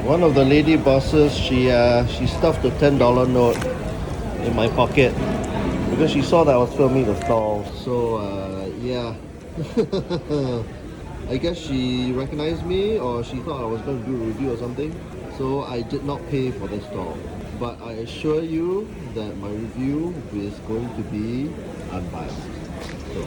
One of the lady bosses, she stuffed a $10 note in my pocket because she saw that I was filming the stall. So yeah, I guess she recognized me, or she thought I was going to do a review or something. So I did not pay for the stall, but I assure you that my review is going to be unbiased. So.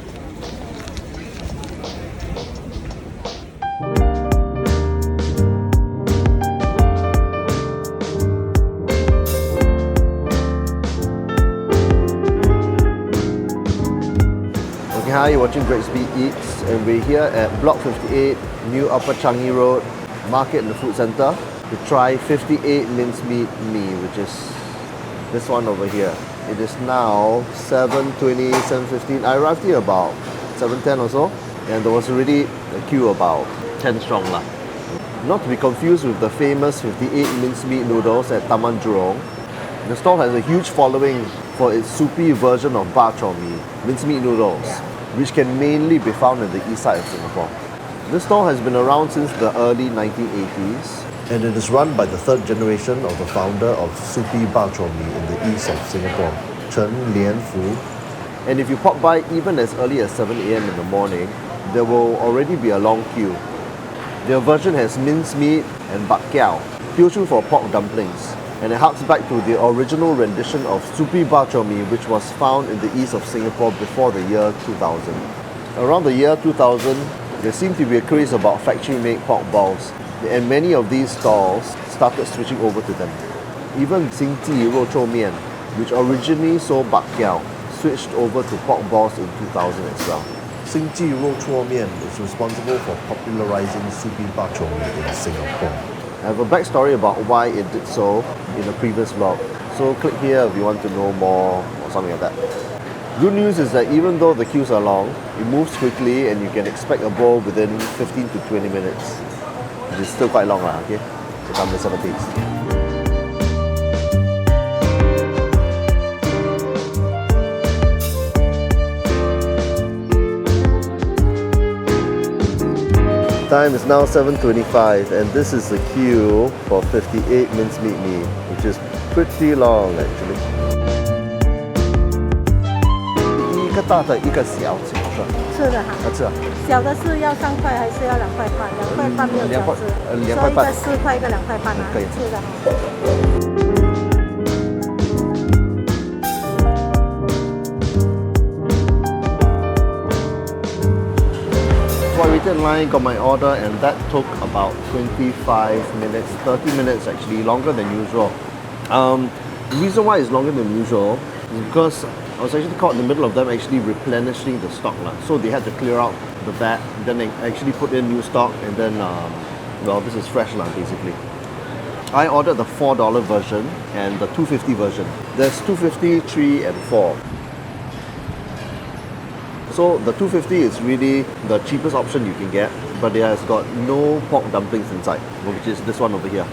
Hi, you're watching Great Speed Eats, and we're here at Block 58, New Upper Changi Road, Market and the Food Centre, to try 58 Minced Meat Mee, which is this one over here. It is now 7:20, 7:15. I arrived here about 7:10 or so, and there was already a queue about 10 strong lah. Not to be confused with the famous 58 Minced Meat noodles at Taman Jurong. The stall has a huge following for its soupy version of BAK minced meat noodles, which can mainly be found in the east side of Singapore. This stall has been around since the early 1980s, and it is run by the third generation of the founder of soupy bak chor mee in the east of Singapore, Chen Lianfu. And if you pop by even as early as 7 a.m. in the morning, there will already be a long queue. Their version has minced meat and bak kiao, Teochew for pork dumplings, and it harks back to the original rendition of soupy bak chor mee, which was found in the east of Singapore before the year 2000. Around the year 2000, there seemed to be a craze about factory-made pork balls, and many of these stalls started switching over to them. Even Xingji Rou Chou Mian, which originally sold bak kiao, switched over to pork balls in 2000 as well. Xingji Rou Chou Mian is responsible for popularizing soupy bak chor mee in Singapore. I have a backstory about why it did so in a previous vlog, so click here if you want to know more or something like that. Good news is that even though the queues are long, it moves quickly and you can expect a bowl within 15 to 20 minutes, which is still quite long lah, okay? So come let's have a taste. Time is now 7:25, and this is the queue for 58 Minced Meat Mee, which is pretty long actually. 一个大的，一个小的，吃的哈，吃啊。小的是要3块还是要2块半？2块半没有饺子， 2块半，所以一个4块，一个2块半啊，可以吃的哈。So I waited in line, got my order, and that took about 25 minutes, 30 minutes actually, longer than usual. The reason why it's longer than usual is because I was actually caught in the middle of them actually replenishing the stock. So they had to clear out the vat, then they actually put in new stock, and then, well, this is fresh basically. I ordered the $4 version and the $2.50 version. There's $2.50, $3, and $4. So the $2.50 is really the cheapest option you can get, but it has got no pork dumplings inside, which is this one over here.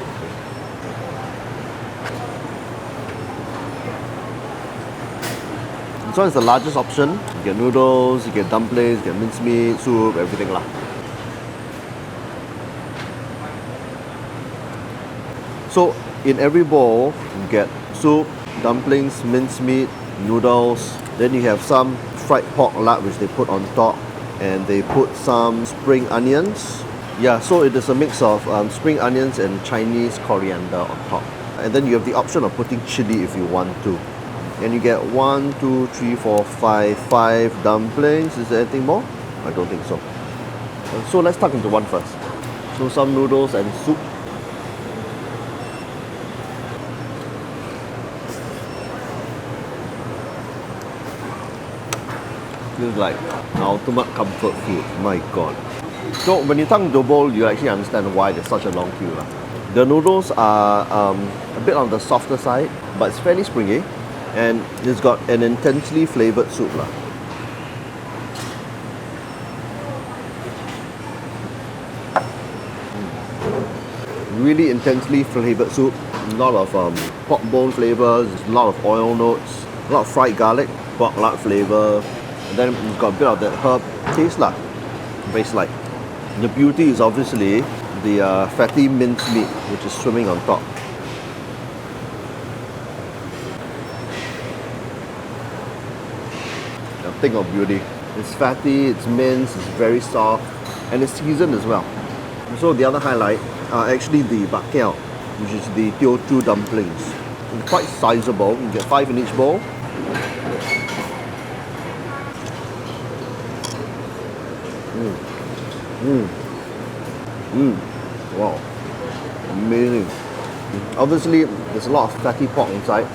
This one is the largest option. You get noodles, you get dumplings, you get minced meat, soup, everything lah. So in every bowl, you get soup, dumplings, minced meat, noodles, then you have some fried pork lard which they put on top, and they put some spring onions. Yeah, so it is a mix of spring onions and Chinese coriander on top. And then you have the option of putting chili if you want to. And you get 1, 2, 3, 4, 5 dumplings. Is there anything more? I don't think so. So let's tuck into one first. So some noodles and soup. This is like ultimate comfort food, my god. So when you tuck into a bowl, you actually understand why there's such a long queue. The noodles are a bit on the softer side, but it's fairly springy, and it's got an intensely flavoured soup. Really intensely flavoured soup, a lot of pork bone flavours, a lot of oil notes, a lot of fried garlic, pork lard flavour, and then it's got a bit of that herb taste very slight. The beauty is obviously the fatty minced meat, which is swimming on top. A thing of beauty. It's fatty, it's minced, it's very soft, and it's seasoned as well. So the other highlight are actually the BAK, which is the Teochew dumplings. It's quite sizable. You get 5 in each bowl. Wow, amazing. Obviously, there's a lot of fatty pork inside,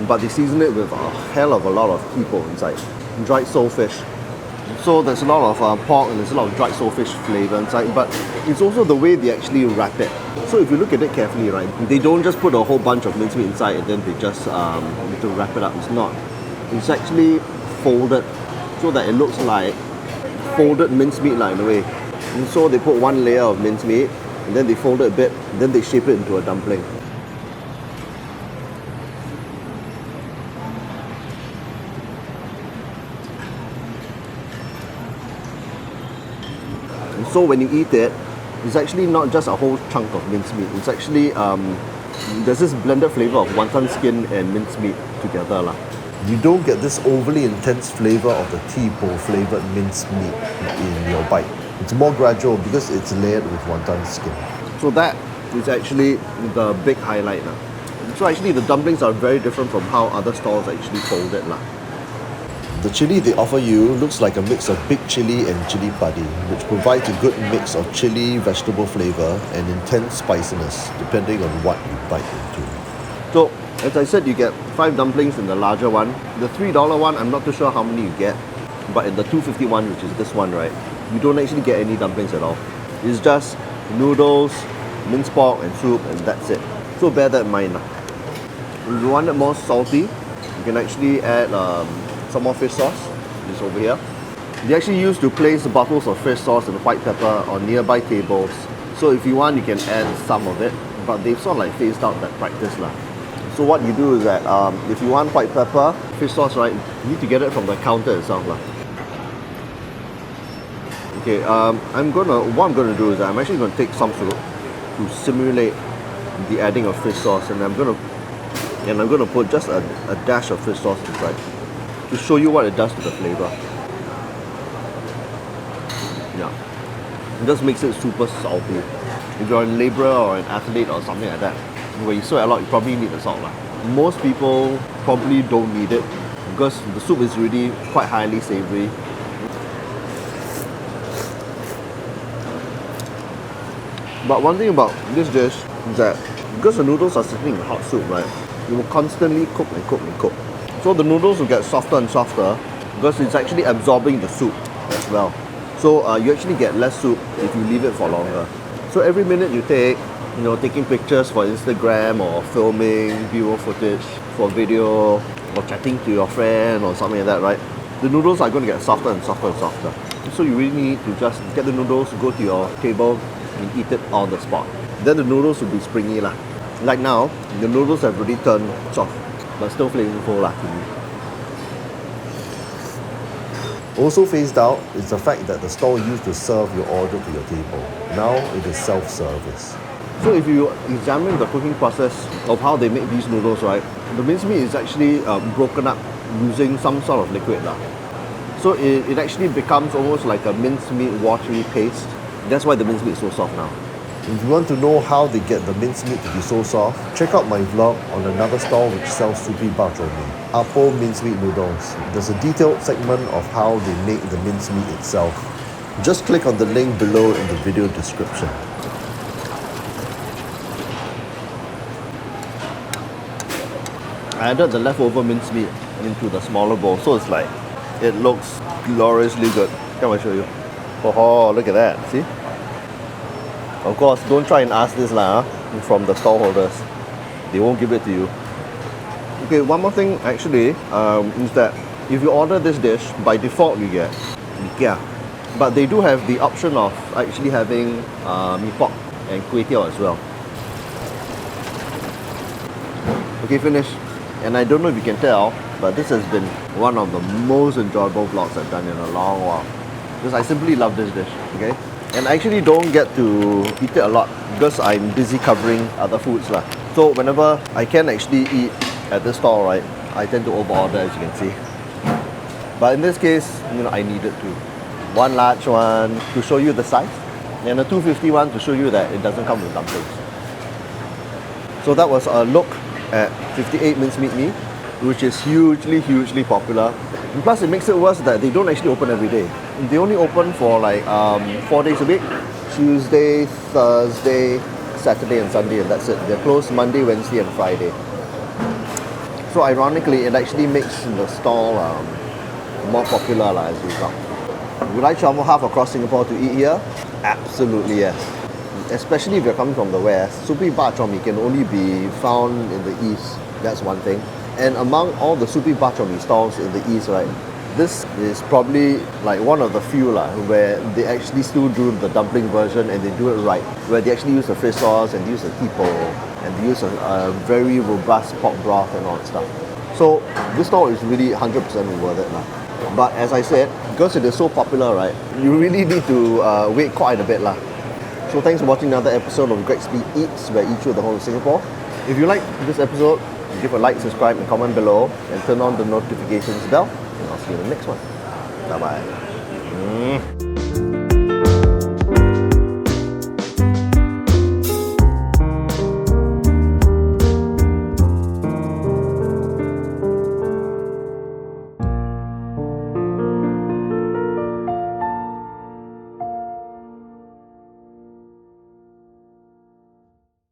but they season it with a hell of a lot of people inside. Dried soulfish. So there's a lot of pork and there's a lot of dried soulfish flavor inside, but it's also the way they actually wrap it. So if you look at it carefully, right, they don't just put a whole bunch of mincemeat inside and then they just need to wrap it up. It's not. It's actually folded so that it looks like folded mincemeat in a way. And so they put one layer of mincemeat and then they fold it a bit, and then they shape it into a dumpling. And so when you eat it, it's actually not just a whole chunk of mincemeat. It's actually, there's this blended flavor of wonton skin and mincemeat together lah. You don't get this overly intense flavor of the tipo flavored minced meat in your bite. It's more gradual because it's layered with wonton skin. So that is actually the big highlight lah. So actually the dumplings are very different from how other stalls actually fold it lah. The chili they offer you looks like a mix of big chili and chili padi, which provides a good mix of chili, vegetable flavor, and intense spiciness, depending on what you bite into. So, as I said, you get 5 dumplings in the larger one. The $3 one, I'm not too sure how many you get, but in the $2.50 one, which is this one, right, you don't actually get any dumplings at all. It's just noodles, minced pork, and soup, and that's it. So bear that in mind. If you want it more salty, you can actually add some more fish sauce, which is over here. They actually used to place bottles of fish sauce and white pepper on nearby tables. So if you want, you can add some of it, but they've sort of like phased out that practice lah. So what you do is that if you want white pepper, fish sauce, right, you need to get it from the counter itself lah. Okay, what I'm gonna do is that I'm actually gonna take some soup to simulate the adding of fish sauce, and I'm gonna put just a dash of fish sauce inside to show you what it does to the flavor. Yeah, it just makes it super salty. If you're a laborer or an athlete or something like that, where you sweat a lot, you probably need the salt lah. Most people probably don't need it because the soup is really quite highly savory. But one thing about this dish is that because the noodles are sitting in hot soup, right, it will constantly cook and cook and cook. So the noodles will get softer and softer because it's actually absorbing the soup as well. So you actually get less soup if you leave it for longer. So every minute you take, taking pictures for Instagram or filming B-roll footage for video or chatting to your friend or something like that, right? The noodles are going to get softer and softer and softer. So you really need to just get the noodles, go to your table and eat it on the spot. Then the noodles will be springy lah. Like now, the noodles have already turned soft, but still flavorful lah to me. Also phased out is the fact that the stall used to serve your order to your table. Now it is self-service. So if you examine the cooking process of how they make these noodles, right, the mincemeat is actually broken up using some sort of liquid lah. So it actually becomes almost like a mincemeat watery paste. That's why the mincemeat is so soft now. If you want to know how they get the mincemeat to be so soft, check out my vlog on another stall which sells soupy bak chor mee, Apo mincemeat noodles. There's a detailed segment of how they make the mincemeat itself. Just click on the link below in the video description. I added the leftover mincemeat into the smaller bowl, so it's like, it looks gloriously good. Can I show you? Oh, look at that, see? Of course, don't try and ask this lah, from the stall holders. They won't give it to you. Okay, one more thing actually is that if you order this dish, by default you get BAK. But they do have the option of actually having mee pok and kway teow as well. Okay, finished. And I don't know if you can tell, but this has been one of the most enjoyable vlogs I've done in a long while. Because I simply love this dish, okay? And I actually don't get to eat it a lot because I'm busy covering other foods lah. So whenever I can actually eat at this stall, right, I tend to overorder, as you can see. But in this case, I needed to. One large one to show you the size, and a 250 one to show you that it doesn't come with dumplings. So that was a look at 58 Minced Meat Mee, which is hugely popular. And plus it makes it worse that they don't actually open every day. They only open for like 4 days a week. Tuesday, Thursday, Saturday and Sunday, and that's it. They're closed Monday, Wednesday and Friday. So ironically, it actually makes the stall more popular as a result. Would I travel half across Singapore to eat here? Absolutely yes. Especially if you're coming from the west, Supi Bak Chor Mee can only be found in the east. That's one thing. And among all the Supi Bak Chor Mee stalls in the east, right, this is probably like one of the few where they actually still do the dumpling version and they do it right. Where they actually use the fish sauce and they use the tipo and they use a very robust pork broth and all that stuff. So this stall is really 100% worth it. But as I said, because it is so popular, right, you really need to wait quite a bit. So thanks for watching another episode of Greg's Beat Eats, where I eat through the whole of Singapore. If you like this episode, give a like, subscribe and comment below and turn on the notifications bell. And I'll see you in the next one. Bye bye.